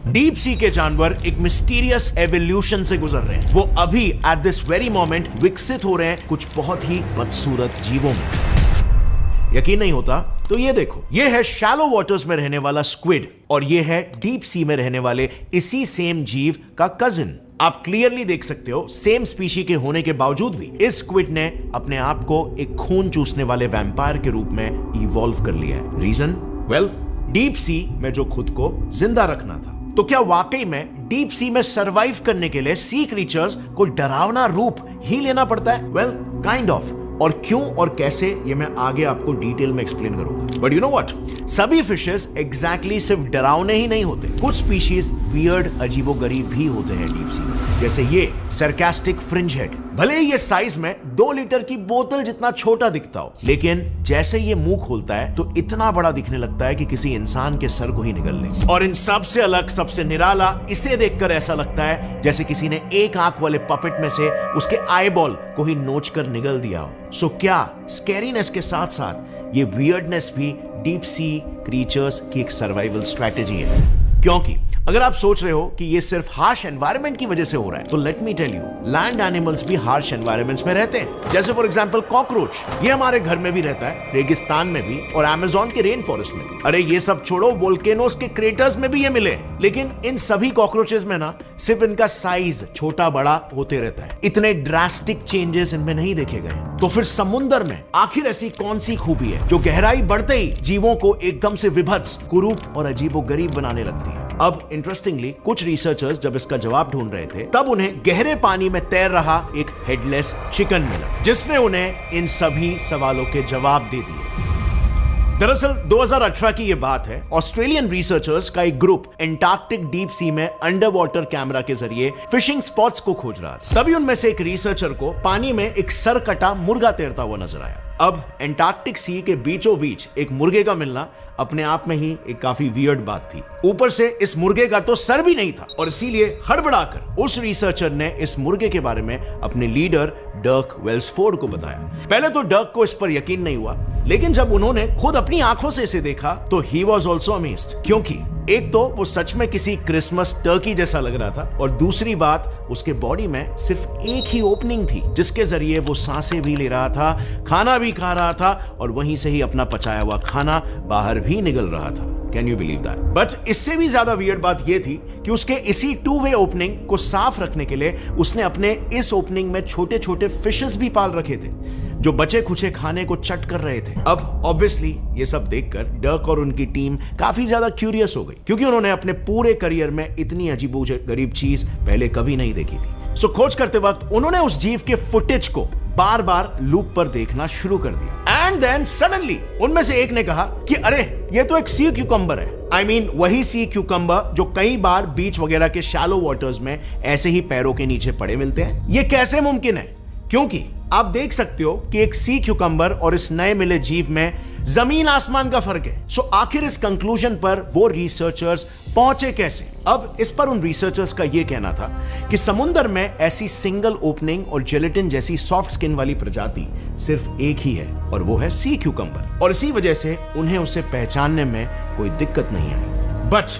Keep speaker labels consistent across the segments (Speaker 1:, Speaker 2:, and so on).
Speaker 1: Deep sea के जानवर एक मिस्टीरियस एवोल्यूशन से गुजर रहे हैं। वो अभी एट दिस वेरी मोमेंट विकसित हो रहे हैं कुछ बहुत ही बदसूरत जीवों में। यकीन नहीं होता तो ये देखो, ये है शैलो वाटर्स में रहने वाला स्क्विड और ये है डीप सी में रहने वाले इसी सेम जीव का कजिन। आप क्लियरली देख सकते हो सेम स्पीशी के होने के बावजूद भी इस स्क्विड ने अपने आप को एक खून चूसने वाले वैम्पायर के रूप में इवॉल्व कर लिया है। रीजन? वेल, डीप सी में जो खुद को जिंदा रखना था। तो क्या वाकई में डीप सी में सरवाइव करने के लिए सी क्रीचर्स को डरावना रूप ही लेना पड़ता है? Well, kind of. और क्यों और कैसे ये मैं आगे आपको डिटेल में एक्सप्लेन करूंगा। बट यू नो व्हाट, सभी फिशेस एग्जैक्टली सिर्फ डरावने ही नहीं होते। कुछ स्पीशीज वियर्ड, अजीबोगरीब भी होते हैं डीप सी में, जैसे ये सरकास्टिक फ्रिंज हेड। भले ही ये साइज में 2 लीटर की बोतल जितना छोटा दिखता हो, लेकिन जैसे ये मुंह खोलता है तो इतना बड़ा दिखने लगता है कि किसी इंसान के सर को ही निगल ले। और इन सबसे अलग, सबसे निराला, इसे देखकर ऐसा लगता है जैसे किसी ने एक आंख वाले पपेट में से उसके आईबॉल को ही नोच कर निगल दिया हो। सो क्या स्कैरीनेस के साथ साथ ये वियर्डनेस भी डीप सी क्रीचर्स की एक सर्वाइवल स्ट्रेटेजी है? क्योंकि अगर आप सोच रहे हो कि ये सिर्फ हार्श एनवायरनमेंट की वजह से हो रहा है, तो let me tell you, land animals भी हार्श एनवायरनमेंट्स में रहते हैं। जैसे फॉर एग्जांपल कॉकरोच, ये हमारे घर में भी रहता है, रेगिस्तान में भी और अमेज़न के रेन फॉरेस्ट में भी। अरे ये सब छोड़ो, वोल्केनोस के क्रेटर्स में भी ये मिले। लेकिन इन सभी कॉकरोचेस में ना सिर्फ इनका साइज छोटा बड़ा होते रहता है, इतने ड्रास्टिक चेंजेस इनमें नहीं देखे गए। तो फिर समुद्र में आखिर ऐसी कौन सी खूबी है जो गहराई बढ़ते ही जीवों को एकदम से विभत्स, कुरूप और अजीबोगरीब बनाने लगती है? अब इंटरेस्टिंगली कुछ रिसर्चर्स जब इसका जवाब ढूंढ रहे थे, तब उन्हें गहरे पानी में तैर रहा एक हेडलेस चिकन मिला, जिसने उन्हें इन सभी सवालों के जवाब दे दिए। दरअसल 2018 की ये बात है। ऑस्ट्रेलियन रिसर्चर्स का एक ग्रुप एंटार्क्टिक डीप सी में अंडर वाटर कैमरा के जरिए फिशिंग स्पॉट्स को खोज रहा था। तभी उनमें से एक रिसर्चर को पानी में एक सरकटा मुर्गा तैरता हुआ नजर आया। अब एंटार्क्टिक सी के बीचों बीच एक मुर्गे का मिलना अपने आप में ही एक काफी वियर्ड बात थी। ऊपर से इस मुर्गे का तो सर भी नहीं था और इसीलिए हड़बड़ाकर उस रिसर्चर ने इस मुर्गे के बारे में अपने लीडर डर्क वेल्सफोर्ड को बताया। पहले तो डर्क को इस पर यकीन नहीं हुआ, लेकिन जब उन्होंने खुद अपनी आंखों से इसे देखा तो ही वॉज ऑल्सो अमेज्ड। क्योंकि एक तो वो सच में किसी क्रिसमस टर्की जैसा लग रहा था और दूसरी बात, उसके बॉडी में सिर्फ एक ही ओपनिंग थी जिसके जरिए वो सांसें भी ले रहा था, खाना भी खा रहा था और वहीं से ही अपना पचाया हुआ खाना बाहर भी निकल रहा था। Can you believe that? But इससे भी ज्यादा वियर्ड बात यह थी कि उसके इसी 2-वे ओपनिंग को साफ रखने के लिए उसने अपने इस ओपनिंग में छोटे छोटे फिशेस भी पाल रखे थे जो बचे खुचे खाने को चट कर रहे थे। अब ऑब्वियसली ये सब देखकर डर्क और उनकी टीम काफी ज्यादा क्यूरियस हो गई, क्योंकि उन्होंने अपने पूरे करियर में इतनी अजीबोगरीब चीज पहले कभी नहीं देखी थी। सो खोज करते वक्त उन्होंने उस जीव के फुटेज को बार बार लूप पर देखना शुरू कर दिया। एंड देन सडनली उनमें से एक ने कहा कि अरे ये तो एक सी क्यूकम्बर है। I mean, वही सी क्यूकम्बर जो कई बार बीच वगैरह के शैलो वाटर्स में ऐसे ही पैरों के नीचे पड़े मिलते हैं। ये कैसे मुमकिन है? क्योंकि आप देख सकते हो कि एक सी क्यूकम्बर और इस नए मिले जीव में जमीन आसमान का फर्क है। सो आखिर इस कंक्लूजन पर वो रिसर्चर्स पहुंचे कैसे? अब इस पर उन रिसर्चर्स का यह कहना था कि समुद्र में ऐसी सिंगल ओपनिंग और जेलेटिन जैसी सॉफ्ट स्किन वाली प्रजाति सिर्फ एक ही है और वो है सी क्यूकम्बर, और इसी वजह से उन्हें उसे पहचानने में कोई दिक्कत नहीं आई। बट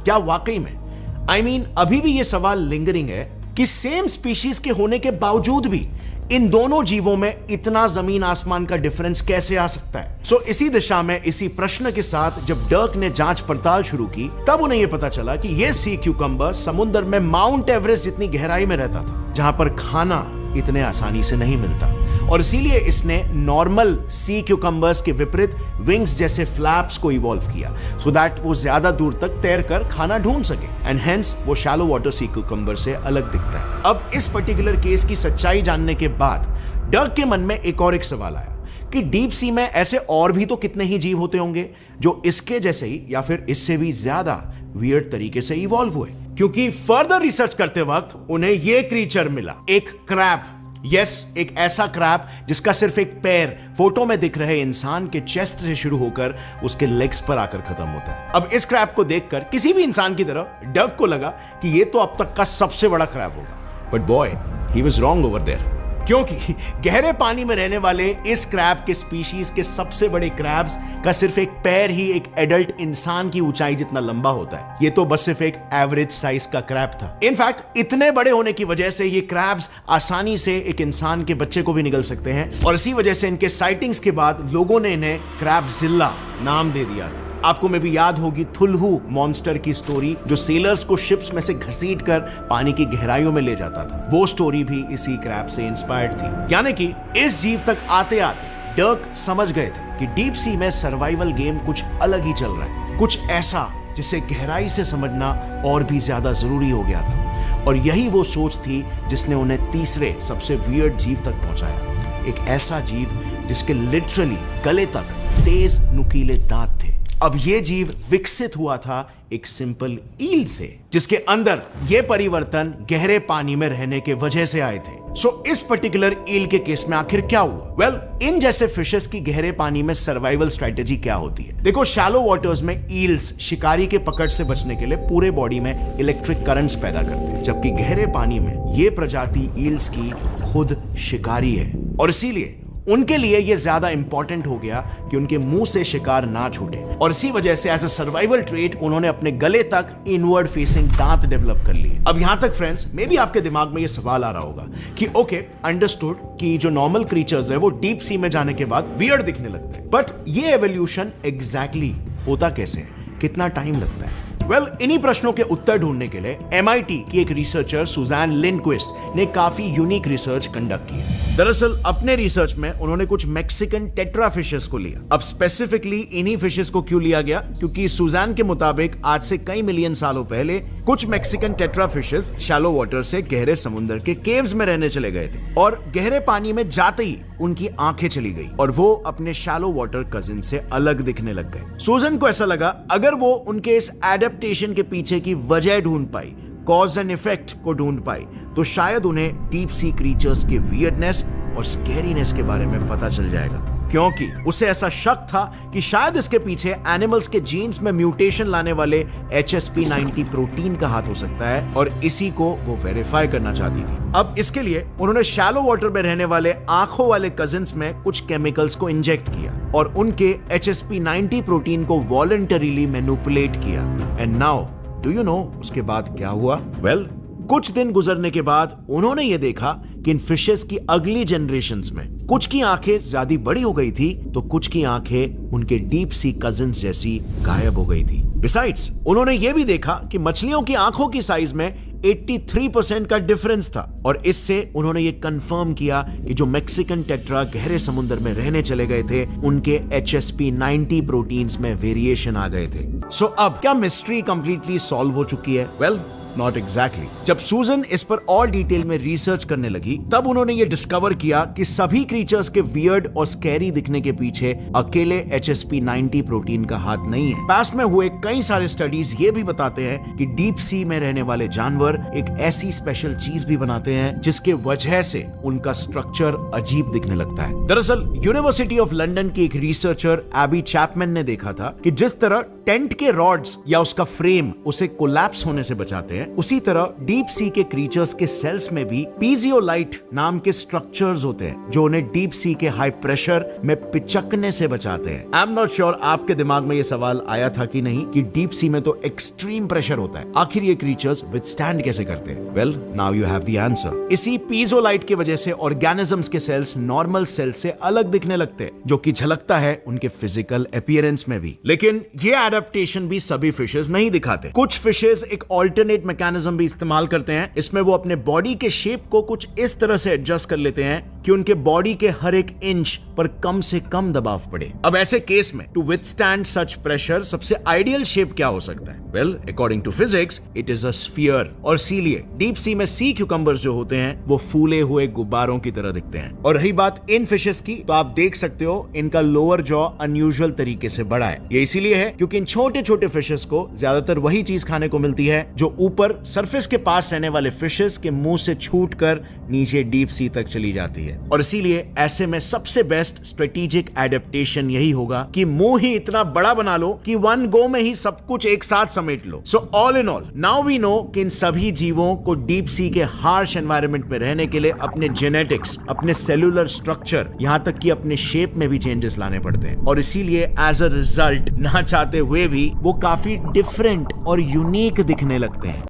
Speaker 1: क्या वाकई में अभी भी यह सवाल लिंगरिंग है कि सेम स्पीशीज के होने के बावजूद भी इन दोनों जीवों में इतना जमीन आसमान का डिफरेंस कैसे आ सकता है? सो इसी दिशा में, इसी प्रश्न के साथ जब डर्क ने जांच पड़ताल शुरू की, तब उन्हें यह पता चला कि यह सी क्यूकम्बर समुद्र में माउंट एवरेस्ट जितनी गहराई में रहता था, जहां पर खाना इतने आसानी से नहीं मिलता, और इसीलिए इसने नॉर्मल सी क्यूकम्बर्स के विपरीत विंग्स जैसे फ्लैप्स को इवॉल्व किया, सो दैट वो ज्यादा दूर तक तैरकर खाना ढूंढ सके, एंड हेंस वो शैलो वाटर सी क्यूकम्बर से अलग दिखता है। अब इस पर्टिकुलर केस की सच्चाई जानने के बाद डर्क के मन में एक सवाल आया कि डीप सी में ऐसे और भी तो कितने ही जीव होते होंगे जो इसके जैसे ही या फिर इससे भी ज्यादा वियर्ड तरीके से इवॉल्व हुए। क्योंकि फर्दर रिसर्च करते वक्त उन्हें यह क्रीचर मिला, एक क्रैब। यस, एक ऐसा क्रैब जिसका सिर्फ एक पैर फोटो में दिख रहे इंसान के चेस्ट से शुरू होकर उसके लेग्स पर आकर खत्म होता है। अब इस क्रैब को देखकर किसी भी इंसान की तरह डर्क को लगा कि यह तो अब तक का सबसे बड़ा क्रैब होगा, but boy, he was wrong over there. क्योंकि गहरे पानी में रहने वाले इस क्रैब के स्पीशीज के सबसे बड़े क्रैब्स का सिर्फ एक पैर ही एक एडल्ट इंसान की ऊंचाई जितना लंबा होता है। ये तो बस सिर्फ एक एवरेज साइज का क्रैब था। इनफैक्ट इतने बड़े होने की वजह से ये क्रैब्स आसानी से एक इंसान के बच्चे को भी निगल सकते हैं, और इसी वजह से इनके साइटिंग्स के बाद लोगों ने इन्हें क्रैबजिल्ला नाम दे दिया था। आपको में भी याद होगी थुल्हू मॉन्स्टर की स्टोरी, जो सेलर्स को शिप्स में से घसीट कर पानी की गहराइयों में ले जाता था। वो स्टोरी भी इसी क्रैब से इंस्पायर्ड थी। यानी कि इस जीव तक आते आते डर्क समझ गए थे कि डीप सी में सर्वाइवल गेम कुछ अलग ही चल रहा है, कुछ ऐसा जिसे गहराई से समझना और भी ज्यादा जरूरी हो गया था। और यही वो सोच थी जिसने उन्हें तीसरे सबसे वियर्ड जीव तक पहुंचाया। एक ऐसा जीव जिसके लिटरली गले तक तेज नुकीले दांत थे। अब ये जीव विकसित हुआ था एक सिंपल ईल से, जिसके अंदर ये परिवर्तन गहरे पानी में रहने के वजह से आए थे। सो इस पर्टिकुलर ईल के केस में आखिर क्या हुआ? वेल, इन जैसे फिशेस की गहरे पानी में सर्वाइवल स्ट्रेटेजी क्या होती है? देखो, शैलो वाटर्स में ईल्स शिकारी के पकड़ से बचने के लिए पूरे बॉडी में इलेक्ट्रिक करंट्स पैदा करते हैं, जबकि गहरे पानी में ये प्रजाति ईल्स की खुद शिकारी है, और इसीलिए उनके लिए यह ज्यादा इंपॉर्टेंट हो गया कि उनके मुंह से शिकार ना छूटे। और इसी वजह से एज अ सर्वाइवल ट्रेट उन्होंने अपने गले तक इनवर्ड फेसिंग दांत डेवलप कर लिए। अब यहां तक फ्रेंड्स, मे बी आपके दिमाग में यह सवाल आ रहा होगा कि ओके, अंडरस्टूड कि जो नॉर्मल क्रीचर्स है वो डीप सी में जाने के बाद वियर्ड दिखने लगते हैं, बट ये एवोल्यूशन एग्जैक्टली होता कैसे है? कितना टाइम लगता है? वेल, इन्हीं प्रश्नों के उत्तर ढूंढने के लिए MIT की एक रिसर्चर सुजैन लिंडक्विस्ट ने काफी यूनिक रिसर्च कंडक्ट की है। दरअसल अपने रिसर्च में उन्होंने कुछ मैक्सिकन टेट्रा फिशेस को लिया। अब स्पेसिफिकली इन्हीं फिशेस को क्यों लिया गया? क्योंकि सुजैन के मुताबिक आज से कई मिलियन सालों पहले कुछ Mexican tetra fishes shallow water से गहरे समुद्र के केव्स में रहने चले गए थे, और गहरे पानी में जाते ही उनकी आंखें चली गई और वो अपने शैलो वाटर कजिन से अलग दिखने लग गए। सुजैन को ऐसा लगा अगर वो उनके इस एडेप्टेशन के पीछे की वजह ढूंढ पाई, कॉज एंड इफेक्ट को ढूंढ पाई, तो शायद उन्हें डीप सी क्रीचर्स के वियर्डनेस और स्कैरीनेस के बारे में पता चल जाएगा। क्योंकि उसे ऐसा शक था कि शायद इसके पीछे एनिमल्स के जीन्स में म्यूटेशन लाने वाले HSP90 प्रोटीन का हाथ हो सकता है, और इसी को वो वेरीफाई करना चाहती थी। अब इसके लिए उन्होंने शैलो वाटर में रहने वाले आंखों वाले कजिन्स में कुछ केमिकल्स को इंजेक्ट किया और उनके HSP90 प्रोटीन को वॉलंटरीली मैनिपुलेट किया। And now do you know उसके बाद क्या हुआ? वेल, कुछ दिन गुजरने के बाद उन्होंने ये देखा कि इन फिशेस की अगली जनरेशंस में कुछ की आंखें ज्यादा बड़ी हो गई थी, तो कुछ की आंखें उनके डीप सी कजिन्स जैसी गायब हो गई थी। बिसाइड्स, उन्होंने ये भी देखा कि मछलियों की आंखों की साइज में 83% का डिफरेंस था, और इससे उन्होंने ये कंफर्म किया कि जो मैक्सिकन टेट्रा गहरे समुद्र में रहने चले गए थे, उनके HSP90 प्रोटीन्स में वेरिएशन आ गए थे। सो अब क्या मिस्ट्री कंप्लीटली सॉल्व हो चुकी है? Well, not exactly. जब सुजन इस पर और डिटेल में रिसर्च करने लगी, तब उन्होंने ये डिस्कवर किया कि सभी क्रीचर्स के वियर्ड और स्कैरी दिखने के पीछे अकेले HSP90 प्रोटीन का हाथ नहीं है। पास्ट में हुए कई सारे स्टडीज ये भी बताते हैं कि डीप सी में रहने वाले जानवर एक ऐसी स्पेशल चीज भी बनाते हैं जिसके वजह से उनका स्ट्रक्चर अजीब दिखने लगता है। दरअसल यूनिवर्सिटी ऑफ लंदन की एक रिसर्चर एबी चैपमैन ने देखा था कि जिस तरह टेंट के रॉड्स या उसका फ्रेम उसे कोलैप्स होने से बचाते हैं, उसी तरह डीप सी के क्रीचर्स के सेल्स में भी पीजियोलाइट नाम के स्ट्रक्चर्स होते हैं जो उन्हें डीप सी के हाई प्रेशर में पिचकने से बचाते हैं। आई एम नॉट श्योर आपके दिमाग में यह सवाल आया था कि नहीं कि डीप सी में तो एक्सट्रीम प्रेशर होता है, आखिर ये क्रीचर्स विथस्टैंड कैसे करते हैं? Well, now you have the answer. इसी पीजियोलाइट की वजह से ऑर्गेनिजम्स के सेल्स नॉर्मल सेल से अलग दिखने लगते हैं, जो कि झलकता है उनके फिजिकल अपीयरेंस में भी। लेकिन ये एडेप्टेशन भी सभी फिशेस नहीं दिखाते। कुछ फिशेस एक ऑल्टरनेट मैकेनिज्म भी इस्तेमाल करते हैं। इसमें वो अपने बॉडी के शेप को कुछ इस तरह से एडजस्ट कर लेते हैं कि उनके बॉडी के हर एक इंच पर कम से कम दबाव पड़े। अब ऐसे केस में टू विथस्टैंड सच प्रेशर सबसे आइडियल शेप क्या हो सकता है? Well, according to physics it is a sphere, और इसीलिए डीप सी में सी क्यूकम्बर्स जो होते हैं वो फूले हुए गुब्बारों की तरह दिखते हैं। और रही बात इन फिशेस की, तो आप देख सकते हो इनका लोअर जॉ अनयूजुअल तरीके से बड़ा है। ये इसीलिए है क्योंकि इन छोटे छोटे फिशेस को ज्यादातर वही चीज खाने को मिलती है जो ऊपर ऊपर सरफेस के पास रहने वाले फिशेस के मुंह से छूटकर नीचे डीप सी तक चली जाती है। और इसीलिए ऐसे में सबसे बेस्ट स्ट्रेटेजिक एडेप्टेशन यही होगा कि मुंह ही इतना बड़ा बना लो कि वन गो में ही सब कुछ एक साथ समेट लो। So all in all now we know कि इन सभी जीवों को डीप सी के हार्श एनवायरनमेंट में रहने के लिए अपने जेनेटिक्स, अपने सेलुलर स्ट्रक्चर, यहां तक कि अपने शेप में भी चेंजेस लाने पड़ते हैं। और इसीलिए एज अ रिजल्ट ना चाहते हुए भी वो काफी डिफरेंट और यूनिक दिखने लगते हैं।